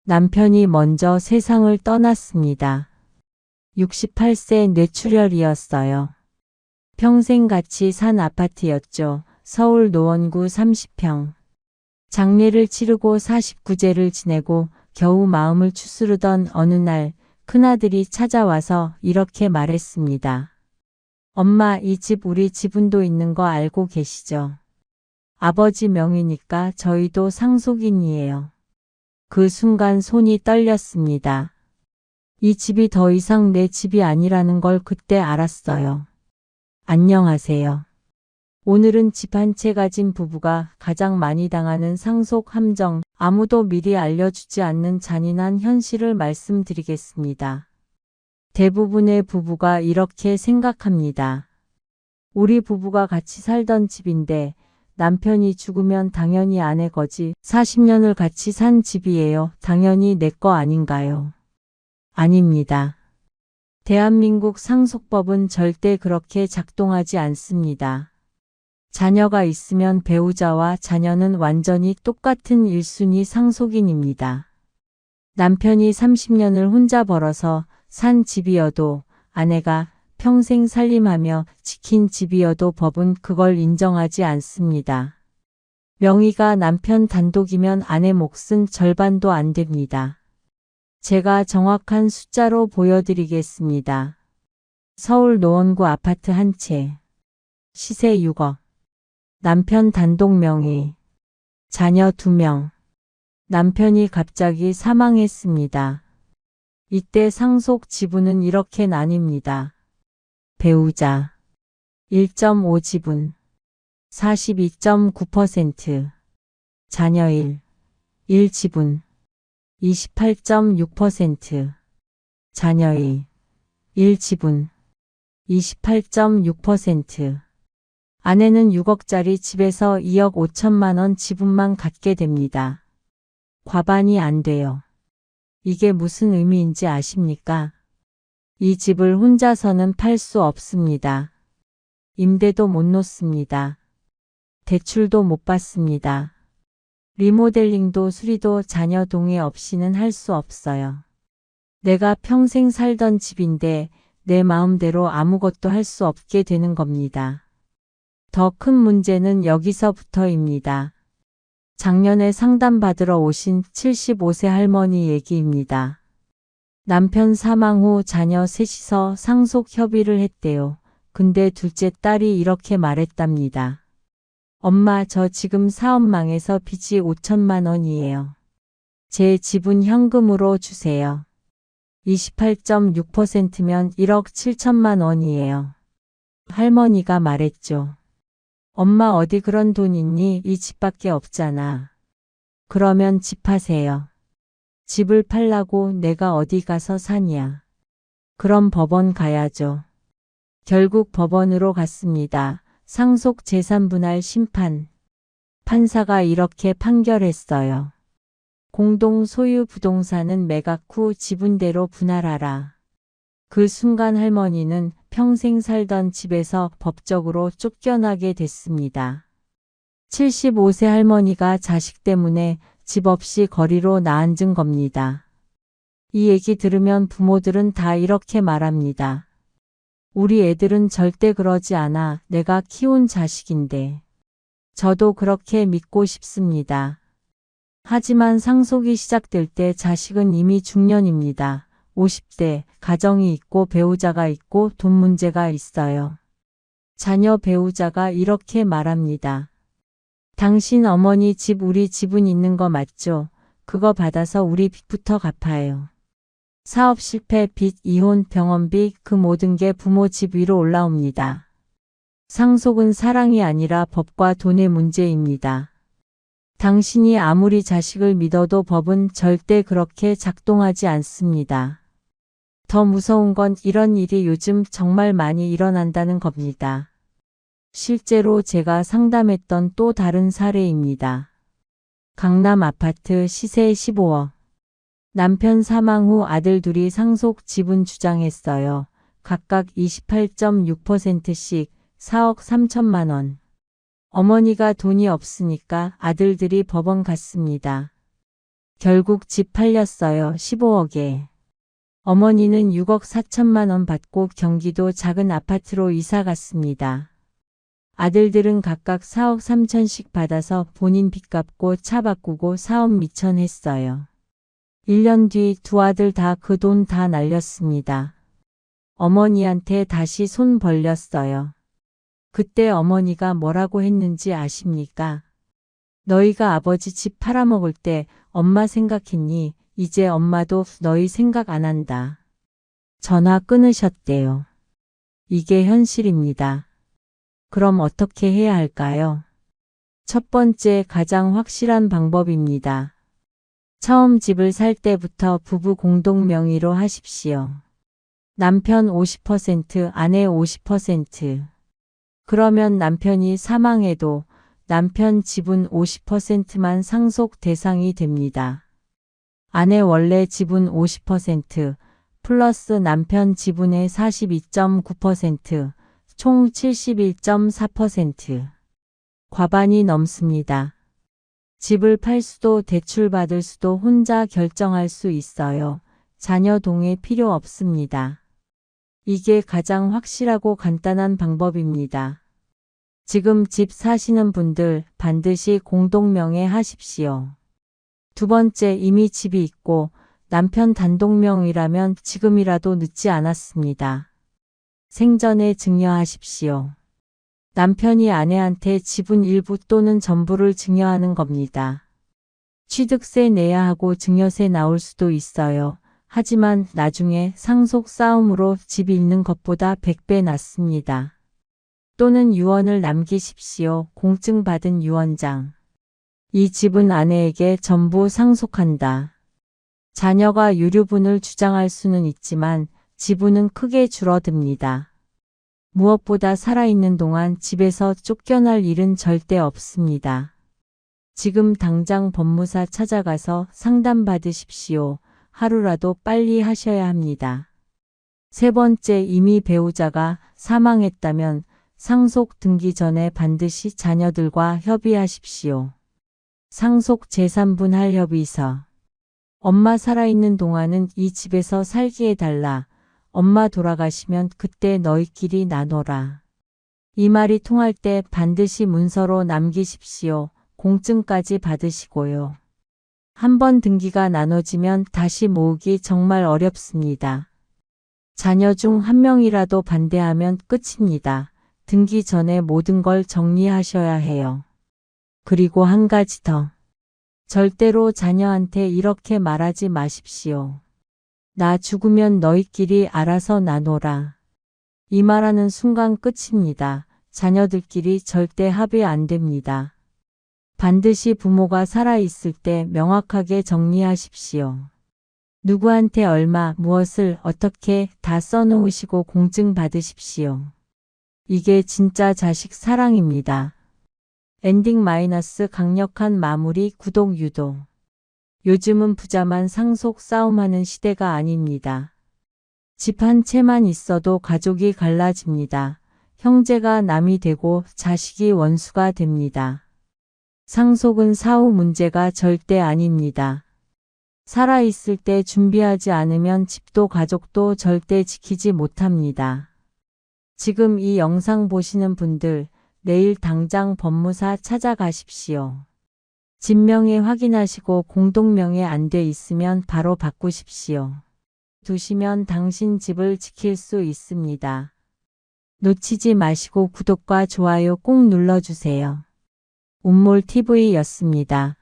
남편이 먼저 세상을 떠났습니다. 68세 뇌출혈이었어요. 평생 같이 산 아파트였죠. 서울 노원구 30평. 장례를 치르고 49제를 지내고 겨우 마음을 추스르던 어느 날 큰아들이 찾아와서 이렇게 말했습니다. 엄마, 이 집 우리 지분도 있는 거 알고 계시죠? 아버지 명의니까 저희도 상속인이에요. 그 순간 손이 떨렸습니다. 이 집이 더 이상 내 집이 아니라는 걸 그때 알았어요. 안녕하세요. 오늘은 집 한 채 가진 부부가 가장 많이 당하는 상속 함정, 아무도 미리 알려주지 않는 잔인한 현실을 말씀드리겠습니다. 대부분의 부부가 이렇게 생각합니다. 우리 부부가 같이 살던 집인데 남편이 죽으면 당연히 아내 거지. 40년을 같이 산 집이에요. 당연히 내 거 아닌가요? 아닙니다. 대한민국 상속법은 절대 그렇게 작동하지 않습니다. 자녀가 있으면 배우자와 자녀는 완전히 똑같은 1순위 상속인입니다. 남편이 30년을 혼자 벌어서 산 집이어도 아내가 평생 살림하며 지킨 집이어도 법은 그걸 인정하지 않습니다. 명의가 남편 단독이면 아내 몫은 절반도 안 됩니다. 제가 정확한 숫자로 보여드리겠습니다. 서울 노원구 아파트 한 채. 시세 6억. 남편 단독 명의. 자녀 2명. 남편이 갑자기 사망했습니다. 이때 상속 지분은 이렇게 나뉩니다. 배우자 1.5 지분 42.9%, 자녀 1 지분 28.6%, 자녀 1 지분 28.6%. 아내는 6억짜리 집에서 2억 5천만 원 지분만 갖게 됩니다. 과반이 안 돼요. 이게 무슨 의미인지 아십니까? 이 집을 혼자서는 팔 수 없습니다. 임대도 못 놓습니다. 대출도 못 받습니다. 리모델링도 수리도 자녀 동의 없이는 할 수 없어요. 내가 평생 살던 집인데 내 마음대로 아무것도 할 수 없게 되는 겁니다. 더 큰 문제는 여기서부터입니다. 작년에 상담받으러 오신 75세 할머니 얘기입니다. 남편 사망 후 자녀 셋이서 상속 협의를 했대요. 근데 둘째 딸이 이렇게 말했답니다. 엄마, 저 지금 사업 망해서 빚이 5천만 원이에요. 제 지분 현금으로 주세요. 28.6%면 1억 7천만 원이에요. 할머니가 말했죠. 엄마, 어디 그런 돈 있니? 이 집밖에 없잖아. 그러면 집 파세요. 집을 팔라고 내가 어디 가서 사냐. 그럼 법원 가야죠. 결국 법원으로 갔습니다. 상속 재산 분할 심판. 판사가 이렇게 판결했어요. 공동 소유 부동산은 매각 후 지분대로 분할하라. 그 순간 할머니는 평생 살던 집에서 법적으로 쫓겨나게 됐습니다. 75세 할머니가 자식 때문에 집 없이 거리로 나앉은 겁니다. 이 얘기 들으면 부모들은 다 이렇게 말합니다. 우리 애들은 절대 그러지 않아. 내가 키운 자식인데. 저도 그렇게 믿고 싶습니다. 하지만 상속이 시작될 때 자식은 이미 중년입니다. 50대, 가정이 있고 배우자가 있고 돈 문제가 있어요. 자녀 배우자가 이렇게 말합니다. 당신 어머니 집 우리 지분 있는 거 맞죠? 그거 받아서 우리 빚부터 갚아요. 사업 실패, 빚, 이혼, 병원비, 그 모든 게 부모 집 위로 올라옵니다. 상속은 사랑이 아니라 법과 돈의 문제입니다. 당신이 아무리 자식을 믿어도 법은 절대 그렇게 작동하지 않습니다. 더 무서운 건 이런 일이 요즘 정말 많이 일어난다는 겁니다. 실제로 제가 상담했던 또 다른 사례입니다. 강남 아파트 시세 15억. 남편 사망 후 아들 둘이 상속 지분 주장했어요. 각각 28.6%씩 4억 3천만 원. 어머니가 돈이 없으니까 아들들이 법원 갔습니다. 결국 집 팔렸어요. 15억에. 어머니는 6억 4천만 원 받고 경기도 작은 아파트로 이사 갔습니다. 아들들은 각각 4억 3천씩 받아서 본인 빚 갚고 차 바꾸고 사업 미천했어요. 1년 뒤 두 아들 다 그 돈 다 날렸습니다. 어머니한테 다시 손 벌렸어요. 그때 어머니가 뭐라고 했는지 아십니까? 너희가 아버지 집 팔아먹을 때 엄마 생각했니? 이제 엄마도 너희 생각 안 한다. 전화 끊으셨대요. 이게 현실입니다. 그럼 어떻게 해야 할까요? 첫 번째 가장 확실한 방법입니다. 처음 집을 살 때부터 부부 공동 명의로 하십시오. 남편 50%, 아내 50%. 그러면 남편이 사망해도 남편 지분 50%만 상속 대상이 됩니다. 아내 원래 지분 50% 플러스 남편 지분의 42.9%, 총 71.4%. 과반이 넘습니다. 집을 팔 수도 대출받을 수도 혼자 결정할 수 있어요. 자녀 동의 필요 없습니다. 이게 가장 확실하고 간단한 방법입니다. 지금 집 사시는 분들 반드시 공동명의 하십시오. 두 번째, 이미 집이 있고 남편 단독명의라면 지금이라도 늦지 않았습니다. 생전에 증여하십시오. 남편이 아내한테 지분 일부 또는 전부를 증여하는 겁니다. 취득세 내야 하고 증여세 나올 수도 있어요. 하지만 나중에 상속 싸움으로 집 잃는 것보다 100배 낫습니다. 또는 유언을 남기십시오. 공증 받은 유언장. 이 집은 아내에게 전부 상속한다. 자녀가 유류분을 주장할 수는 있지만 지분은 크게 줄어듭니다. 무엇보다 살아있는 동안 집에서 쫓겨날 일은 절대 없습니다. 지금 당장 법무사 찾아가서 상담받으십시오. 하루라도 빨리 하셔야 합니다. 세 번째, 이미 배우자가 사망했다면 상속 등기 전에 반드시 자녀들과 협의하십시오. 상속 재산 분할 협의서. 엄마 살아있는 동안은 이 집에서 살게 해달라. 엄마 돌아가시면 그때 너희끼리 나눠라. 이 말이 통할 때 반드시 문서로 남기십시오. 공증까지 받으시고요. 한번 등기가 나눠지면 다시 모으기 정말 어렵습니다. 자녀 중 한 명이라도 반대하면 끝입니다. 등기 전에 모든 걸 정리하셔야 해요. 그리고 한 가지 더. 절대로 자녀한테 이렇게 말하지 마십시오. 나 죽으면 너희끼리 알아서 나눠라. 이 말하는 순간 끝입니다. 자녀들끼리 절대 합의 안 됩니다. 반드시 부모가 살아있을 때 명확하게 정리하십시오. 누구한테 얼마, 무엇을 어떻게 다 써놓으시고 공증 받으십시오. 이게 진짜 자식 사랑입니다. 엔딩 마이너스 강력한 마무리 구독 유도. 요즘은 부자만 상속 싸움하는 시대가 아닙니다. 집 한 채만 있어도 가족이 갈라집니다. 형제가 남이 되고 자식이 원수가 됩니다. 상속은 사후 문제가 절대 아닙니다. 살아있을 때 준비하지 않으면 집도 가족도 절대 지키지 못합니다. 지금 이 영상 보시는 분들, 내일 당장 법무사 찾아가십시오. 집명예 확인하시고 공동명예 안 돼 있으면 바로 바꾸십시오. 두시면 당신 집을 지킬 수 있습니다. 놓치지 마시고 구독과 좋아요 꼭 눌러주세요. 운몰TV였습니다.